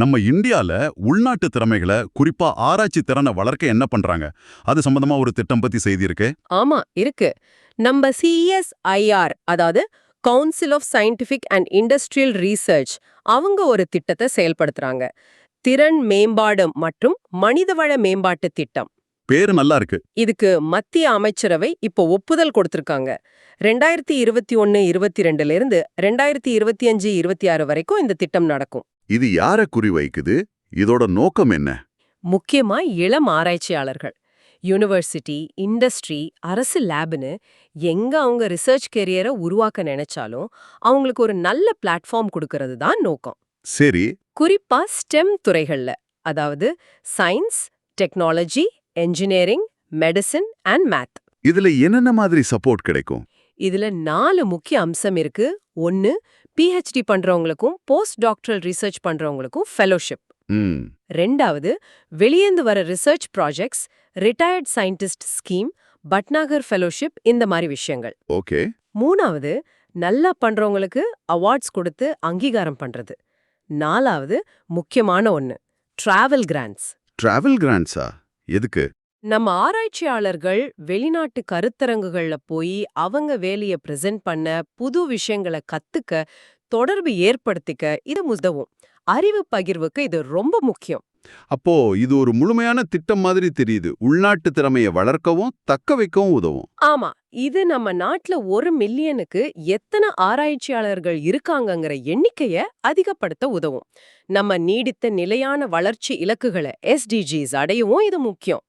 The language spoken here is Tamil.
நம்ம இந்தியால உள்நாட்டு திறமைகளை குறிப்பா ஆராய்ச்சி திறனை வளர்க்க என்ன பண்றாங்க? அது சம்பந்தமா ஒரு திட்டம் பத்தி செய்தி இருக்கு. ஆமா இருக்கு. நம்ம CSIR, அதாவது council of scientific and industrial research, அவங்க ஒரு திட்டத்தை செயல்படுத்துறாங்க. திறன் மேம்பாடு மற்றும் மனிதவள மேம்பாட்டு திட்டம். பேரு நல்லா இருக்கு. இதுக்கு மத்திய அமைச்சரவை இப்போ ஒப்புதல் கொடுத்திருக்காங்க. 2021-22ல இருந்து 2025-26 வரைக்கும் இந்த திட்டம் நடக்கும். இது யார குறிவைக்குது? இதோட நோக்கம் என்ன? முக்கியமா இளம் ஆராய்ச்சியாளர்கள், யூனிவர்சிட்டி, இண்டஸ்ட்ரி, அரசு லேப்னு எங்க அவங்க ரிசர்ச் கெரியரை உருவாக்க நினைச்சாலும் அவங்களுக்கு ஒரு நல்ல பிளாட்ஃபார்ம் கொடுக்கறது தான் நோக்கம். சரி. குறிப்பா ஸ்டெம் துறைகள்ல, அதாவது science, technology, engineering, medicine and math. இதுல என்னென்ன மாதிரி சப்போர்ட் கிடைக்கும்? இதுல 4 முக்கிய அம்சம் இருக்கு. 1, PhD பண்றவங்களுக்கும் போஸ்ட் டாக்டரல் ரிசர்ச் பண்றவங்களுக்கும் ஃபெலோஷிப். ம். 2வது, வெளியேந்து வர research projects, retired scientist scheme, Bhatnagar fellowship, இந்த மாதிரி விஷயங்கள். ஓகே. 3வது, நல்லா பண்றவங்களுக்கு அவார்ட்ஸ் கொடுத்து அங்கீகாரம் பண்றது. 4வது, முக்கியமான ஒன்னு, டிராவல் கிராண்ட்ஸ். டிராவல் கிராண்ட்ஸா? எதுக்கு? நம்ம ஆராய்ச்சியாளர்கள் வெளிநாட்டு கருத்தரங்குகள்ல போய் அவங்க வேலையை பிரசன்ட் பண்ண, புது விஷயங்களை கத்துக்க, தொடர்பு ஏற்படுத்திக்க இது உதவும். அறிவு பகிர்வுக்கு இது ரொம்ப முக்கியம். அப்போ இது ஒரு முழுமையான திட்டம் மாதிரி தெரியுது. உள்நாட்டு திறமையை வளர்க்கவும் தக்க வைக்கவும் உதவும். ஆமா, இது நம்ம நாட்டுல 1 மில்லியனுக்கு எத்தனை ஆராய்ச்சியாளர்கள் இருக்காங்கங்கிற எண்ணிக்கைய அதிகப்படுத்த உதவும். நம்ம நீடித்த நிலையான வளர்ச்சி இலக்குகளை SDGs அடையவும் இது முக்கியம்.